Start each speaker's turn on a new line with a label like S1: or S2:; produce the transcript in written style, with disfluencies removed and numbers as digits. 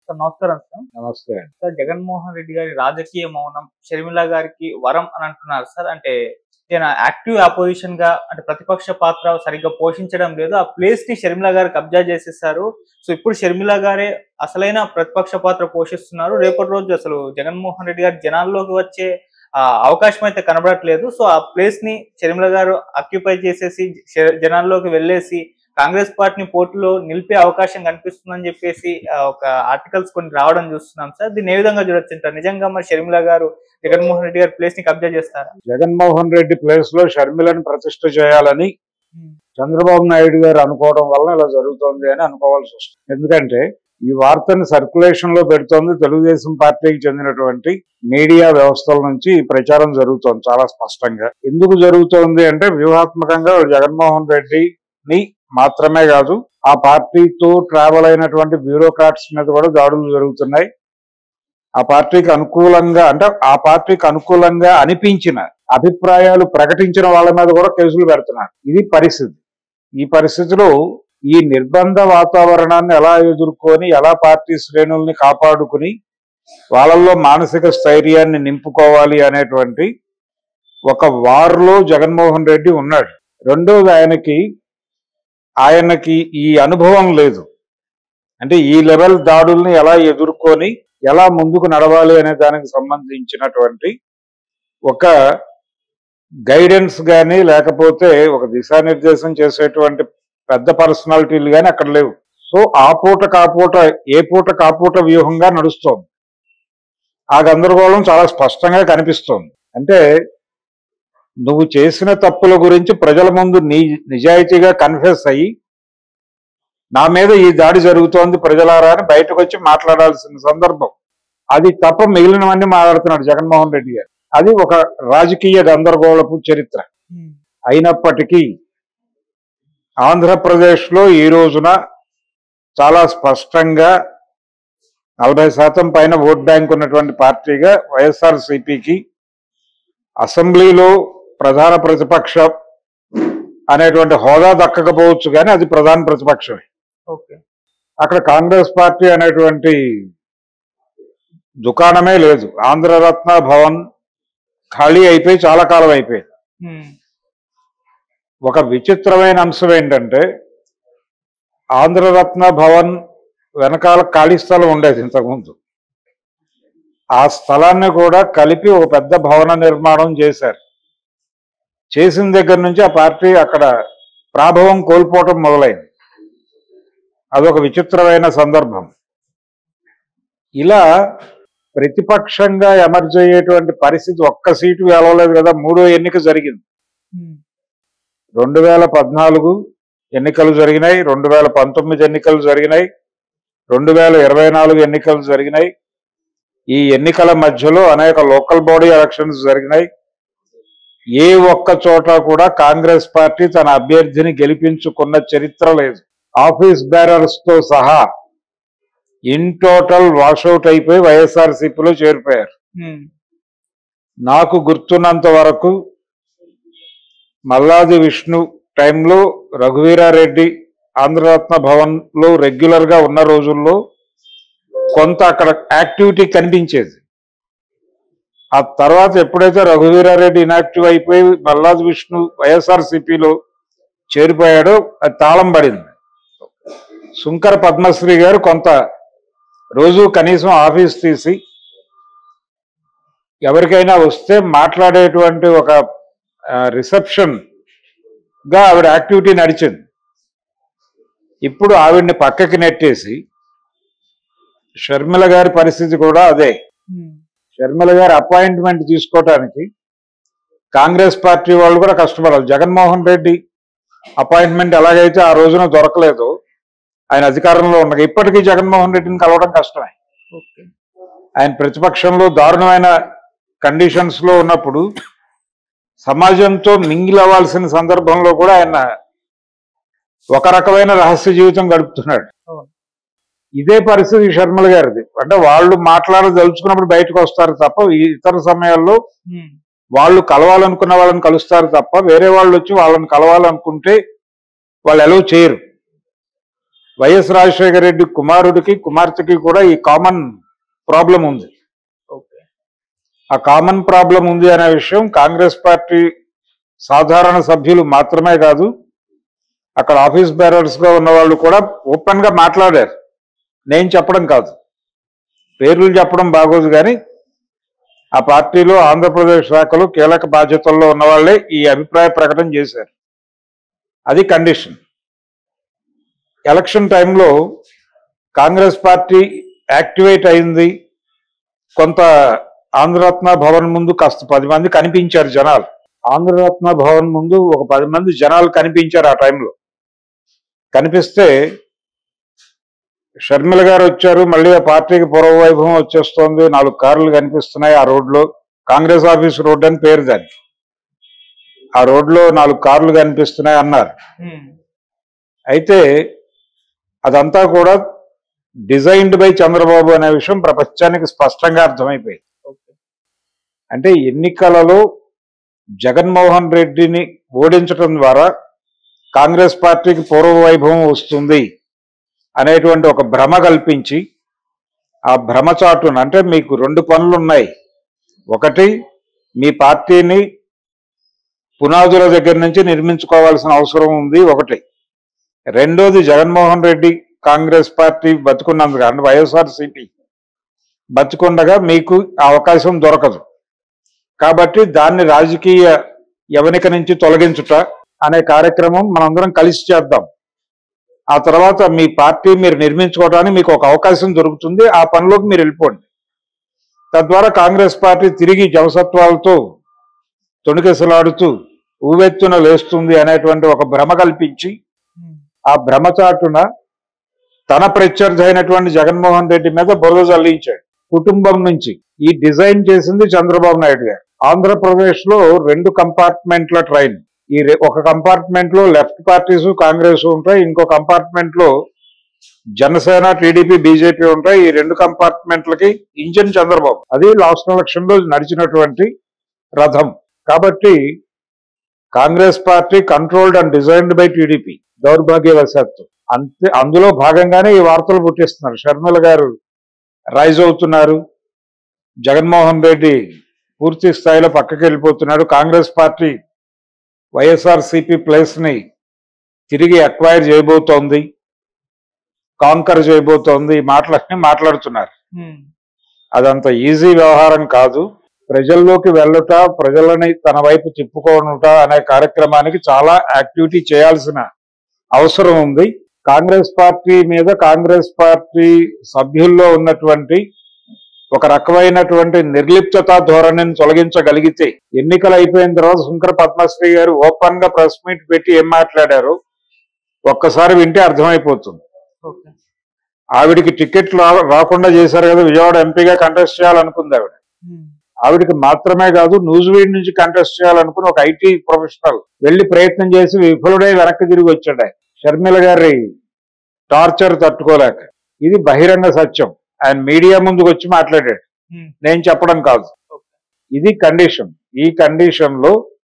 S1: Sir నమస్కారం sir.
S2: నమస్తే.
S1: Sir Jaganmohan Reddy గారి రాజకీయ మౌనం షర్మిల గారికి వరం అని అంటున్నారు సార్. అంటే ఈయన యాక్టివ్ అపోజిషన్ గా అంటే ప్రతిపక్ష పాత్ర సరిగ్గా పోషించడం లేదు. ఆ ప్లేస్ ని షర్మిల గారు కబ్జా చేసేసారు. సో ఇప్పుడు షర్మిల గారే అసలైన ప్రతిపక్ష పాత్ర పోషిస్తున్నారు. రేపటి రోజు అసలు జగన్మోహన్ రెడ్డి గారు జనాల్లోకి వచ్చే అవకాశం అయితే కనబడట్లేదు. సో ఆ ప్లేస్ ని షర్మిల గారు ఆక్యుపై చేసేసి జనాల్లోకి వెళ్ళేసి కాంగ్రెస్ పార్టీని పోటీలో నిలిపే అవకాశం కనిపిస్తుందని చెప్పేసి ఒక ఆర్టికల్స్ కొన్ని రావడం చూస్తున్నాం సార్. దీన్ని ఏ విధంగా చూడొచ్చు? నిజంగా మరి షర్మిల గారు జగన్మోహన్ రెడ్డి గారి ప్లేస్ ని కబ్జా చేస్తారా?
S2: జగన్మోహన్ రెడ్డి ప్లేస్ లో షర్మిలను ప్రతిష్ఠ చేయాలని చంద్రబాబు నాయుడు గారు అనుకోవడం వల్ల ఇలా జరుగుతోంది అని అనుకోవాల్సి వస్తుంది. ఎందుకంటే ఈ వార్తను సర్క్యులేషన్ లో పెడుతోంది తెలుగుదేశం పార్టీకి చెందినటువంటి మీడియా వ్యవస్థల నుంచి ఈ ప్రచారం జరుగుతోంది చాలా స్పష్టంగా. ఎందుకు జరుగుతోంది అంటే వ్యూహాత్మకంగా జగన్మోహన్ రెడ్డిని మాత్రమే కాదు ఆ పార్టీతో ట్రావెల్ అయినటువంటి బ్యూరోక్రాట్స్ మీద కూడా దాడులు జరుగుతున్నాయి. ఆ పార్టీకి అనుకూలంగా అంటే ఆ పార్టీకి అనుకూలంగా అనిపించిన అభిప్రాయాలు ప్రకటించిన వాళ్ళ మీద కూడా కేసులు పెడుతున్నారు. ఇది పరిస్థితి. ఈ పరిస్థితిలో ఈ నిర్బంధ వాతావరణాన్ని ఎలా ఎదుర్కొని ఎలా పార్టీ శ్రేణుల్ని కాపాడుకుని వాళ్ళల్లో మానసిక స్థైర్యాన్ని నింపుకోవాలి అనేటువంటి ఒక వార్లో జగన్మోహన్ రెడ్డి ఉన్నాడు. రెండోది ఆయనకి ఈ అనుభవం లేదు. అంటే ఈ లెవెల్ దాడుల్ని ఎలా ఎదుర్కొని ఎలా ముందుకు నడవాలి అనే దానికి సంబంధించినటువంటి ఒక గైడెన్స్ కానీ లేకపోతే ఒక దిశానిర్దేశం చేసేటువంటి పెద్ద పర్సనాలిటీలు కానీ అక్కడ లేవు. సో ఆ పూట ఏ పూట కాపూట వ్యూహంగా నడుస్తోంది. ఆ గందరగోళం చాలా స్పష్టంగా కనిపిస్తోంది. అంటే నువ్వు చేసిన తప్పుల గురించి ప్రజల ముందు నిజాయితీగా కన్ఫెస్ అయ్యి నా మీద ఈ దాడి జరుగుతోంది ప్రజలారా అని బయటకు వచ్చి మాట్లాడాల్సిన సందర్భం. అది తప్ప మిగిలినవన్నీ మాట్లాడుతున్నాడు జగన్మోహన్ రెడ్డి గారు. అది ఒక రాజకీయ గందరగోళపు చరిత్ర. అయినప్పటికీ ఆంధ్రప్రదేశ్లో ఈ రోజున చాలా స్పష్టంగా 40% పైన ఓట్ బ్యాంక్ ఉన్నటువంటి పార్టీగా వైఎస్ఆర్సీపీకి అసెంబ్లీలో ప్రధాన ప్రతిపక్షం అనేటువంటి హోదా దక్కకపోవచ్చు కానీ అది ప్రధాన ప్రతిపక్షమే. అక్కడ కాంగ్రెస్ పార్టీ అనేటువంటి దుకాణమే లేదు. ఆంధ్రరత్న భవన్ ఖాళీ అయిపోయి చాలా కాలం అయిపోయింది. ఒక విచిత్రమైన అంశం ఏంటంటే ఆంధ్రరత్న భవన్ వెనకాల ఖాళీ స్థలం ఉండేది ఇంతకుముందు. ఆ స్థలాన్ని కూడా కలిపి ఒక పెద్ద భవన నిర్మాణం చేశారు. చేసిన దగ్గర నుంచి ఆ పార్టీ అక్కడ ప్రాభవం కోల్పోవటం మొదలైంది. అదొక విచిత్రమైన సందర్భం. ఇలా ప్రతిపక్షంగా ఎమర్జ్ అయ్యేటువంటి పరిస్థితి ఒక్క సీటు గెలవలేదు కదా. 3వ ఎన్నిక జరిగింది. 2014 ఎన్నికలు జరిగినాయి, 2019 ఎన్నికలు జరిగినాయి, 2024 ఎన్నికలు జరిగినాయి. ఈ ఎన్నికల మధ్యలో అనేక లోకల్ బాడీ ఎలక్షన్స్ జరిగినాయి. ఏ ఒక్క చోట కూడా కాంగ్రెస్ పార్టీ తన అభ్యర్థిని గెలిపించుకున్న చరిత్ర లేదు. ఆఫీస్ బేరర్స్ తో సహా ఇన్ టోటల్ వాషౌట్ అయిపోయి వైఎస్ఆర్సీపీలో చేరిపోయారు. నాకు గుర్తున్నంత వరకు మల్లాది విష్ణు టైంలో రఘువీరారెడ్డి ఆంధ్రరత్న భవన్ లో రెగ్యులర్ గా ఉన్న రోజుల్లో కొంత అక్కడ యాక్టివిటీ కనిపించేది. ఆ తర్వాత ఎప్పుడైతే రఘువీరారెడ్డి ఇనాక్టివ్ అయిపోయి మల్లాది విష్ణు వైఎస్ఆర్సీపీలో చేరిపోయాడో అది తాళం పడింది. శుంకర పద్మశ్రీ గారు కొంత రోజు కనీసం ఆఫీస్ తీసి ఎవరికైనా వస్తే మాట్లాడేటువంటి ఒక రిసెప్షన్ గా ఆవిడ యాక్టివిటీ నడిచింది. ఇప్పుడు ఆవిడ్ని పక్కకి నెట్టేసి షర్మిల గారి పరిస్థితి కూడా అదే. షర్మిల గారి అపాయింట్మెంట్ తీసుకోవటానికి కాంగ్రెస్ పార్టీ వాళ్ళు కూడా కష్టపడాలి. జగన్మోహన్ రెడ్డి అపాయింట్మెంట్ ఎలాగైతే ఆ రోజున దొరకలేదు ఆయన అధికారంలో ఉండగా, ఇప్పటికీ జగన్మోహన్ రెడ్డిని కలవడం కష్టమే. ఆయన ప్రతిపక్షంలో దారుణమైన కండిషన్స్ లో ఉన్నప్పుడు సమాజంతో మింగిల్ అవ్వాల్సిన సందర్భంలో కూడా ఆయన ఒక రకమైన రహస్య జీవితం గడుపుతున్నాడు. ఇదే పరిస్థితి షర్మిల గారిది. అంటే వాళ్ళు మాట్లాడదలుచుకున్నప్పుడు బయటకు వస్తారు తప్ప ఇతర సమయాల్లో వాళ్ళు కలవాలనుకున్న వాళ్ళని కలుస్తారు తప్ప వేరే వాళ్ళు వచ్చి వాళ్ళని కలవాలనుకుంటే వాళ్ళు ఎలా చేయరు. వైఎస్ రాజశేఖర రెడ్డి కుమారుడికి కుమార్తెకి కూడా ఈ కామన్ ప్రాబ్లం ఉంది.
S1: ఓకే.
S2: ఆ కామన్ ప్రాబ్లం ఉంది అనే విషయం కాంగ్రెస్ పార్టీ సాధారణ సభ్యులు మాత్రమే కాదు, అక్కడ ఆఫీస్ బేరర్స్ గా ఉన్న వాళ్ళు కూడా ఓపెన్ గా మాట్లాడారు. నేను చెప్పడం కాదు, పేర్లు చెప్పడం బాగోదు, కానీ ఆ పార్టీలో ఆంధ్రప్రదేశ్ శాఖలో కీలక బాధ్యతల్లో ఉన్న వాళ్ళే ఈ అభిప్రాయ ప్రకటన చేశారు. అది కండిషన్. ఎలక్షన్ టైంలో కాంగ్రెస్ పార్టీ యాక్టివేట్ అయింది. కొంత ఆంధ్రరత్న భవన్ ముందు కాస్త 10 మంది కనిపించారు జనాలు. ఆంధ్రరత్న భవన్ ముందు ఒక 10 మంది జనాలు కనిపించారు. ఆ టైంలో కనిపిస్తే షర్మిల గారు వచ్చారు. మళ్ళీ ఆ పార్టీకి పూర్వవైభవం వచ్చేస్తోంది, 4 కార్లు కనిపిస్తున్నాయి ఆ రోడ్లో. కాంగ్రెస్ ఆఫీస్ రోడ్ అని పేరు దానికి. ఆ రోడ్లో 4 కార్లు కనిపిస్తున్నాయి అన్నారు. అయితే అదంతా కూడా డిజైన్డ్ బై చంద్రబాబు అనే విషయం ప్రపంచానికి స్పష్టంగా అర్థమైపోయింది. అంటే ఎన్నికలలో జగన్మోహన్ రెడ్డిని ఓడించడం ద్వారా కాంగ్రెస్ పార్టీకి పూర్వవైభవం వస్తుంది అనేటువంటి ఒక భ్రమ కల్పించి, ఆ భ్రమ చాటున అంటే మీకు 2 పనులు ఉన్నాయి. ఒకటి, మీ పార్టీని పునాదుల దగ్గర నుంచి నిర్మించుకోవాల్సిన అవసరం ఉంది ఒకటి. రెండోది, జగన్మోహన్ రెడ్డి కాంగ్రెస్ పార్టీ బతుకున్నందుకు, అంటే వైఎస్ఆర్సీపీ బతుకుండగా మీకు అవకాశం దొరకదు. కాబట్టి దాన్ని రాజకీయ యవనిక నుంచి తొలగించుట అనే కార్యక్రమం మనందరం కలిసి చేద్దాం. ఆ తర్వాత మీ పార్టీ మీరు నిర్మించుకోవడానికి మీకు ఒక అవకాశం దొరుకుతుంది, ఆ పనిలోకి మీరు వెళ్ళిపోండి. తద్వారా కాంగ్రెస్ పార్టీ తిరిగి జవసత్వాలతో తొణికెసలాడుతూ ఊవెత్తున లేస్తుంది అనేటువంటి ఒక భ్రమ కల్పించి, ఆ భ్రమ చాటున తన ప్రత్యర్థి అయినటువంటి జగన్మోహన్ రెడ్డి మీద బురద జల్లించాడు. కుటుంబం నుంచి ఈ డిజైన్ చేసింది చంద్రబాబు నాయుడు గారు. ఆంధ్రప్రదేశ్ లో 2 కంపార్ట్మెంట్ల ట్రైన్. ఒక కంపార్ట్మెంట్ లో లెఫ్ట్ పార్టీస్ కాంగ్రెస్ ఉంటాయి, ఇంకో కంపార్ట్మెంట్ లో జనసేన టీడీపీ బీజేపీ ఉంటాయి. ఈ 2 కంపార్ట్మెంట్లకి ఇంజిన్ చంద్రబాబు. అది లాస్ట్ ఎలక్షన్ లో నడిచినటువంటి రథం. కాబట్టి Congress party controlled and designed by TDP, దౌర్భాగ్యవశాత్తు. అందులో భాగంగానే ఈ వార్తలు పుట్టిస్తున్నారు. షర్మిల గారు రైజ్ అవుతున్నారు, జగన్మోహన్ రెడ్డి పూర్తి స్థాయిలో పక్కకి వెళ్ళిపోతున్నాడు, కాంగ్రెస్ పార్టీ వైఎస్ఆర్సీపీ ప్లేస్ ని తిరిగి అక్వైర్ చేయబోతోంది, కాంకర్ చేయబోతోంది, మాటలన్నీ మాట్లాడుతున్నారు. అదంత ఈజీ వ్యవహారం కాదు. ప్రజల్లోకి వెళ్ళుట, ప్రజలని తన వైపు తిప్పుకోనుట అనే కార్యక్రమానికి చాలా యాక్టివిటీ చేయాల్సిన అవసరం ఉంది. కాంగ్రెస్ పార్టీ మీద కాంగ్రెస్ పార్టీ సభ్యుల్లో ఉన్నటువంటి ఒక రకమైనటువంటి నిర్లిప్తత ధోరణిని తొలగించగలిగితే, ఎన్నికలు అయిపోయిన తర్వాత శంకర పద్మశ్రీ గారు ఓపెన్ గా ప్రెస్ మీట్ పెట్టి ఏం మాట్లాడారు ఒక్కసారి వింటే అర్థమైపోతుంది. ఆవిడికి టికెట్ రాకుండా చేశారు కదా, విజయవాడ ఎంపీగా కంటెస్ట్ చేయాలనుకుంది ఆవిడ. ఆవిడికి మాత్రమే కాదు, న్యూజివీడ్ నుంచి కంటెస్ట్ చేయాలనుకుని ఒక ఐటీ ప్రొఫెషనల్ వెళ్లి ప్రయత్నం చేసి విఫలుడై వెనక్కి తిరిగి వచ్చాడు. షర్మిల గారి టార్చర్ తట్టుకోలేక. ఇది బహిరంగ సత్యం. ఆయన మీడియా ముందుకు వచ్చి మాట్లాడాడు, నేను చెప్పడం కాదు. ఇది కండిషన్. ఈ కండిషన్ లో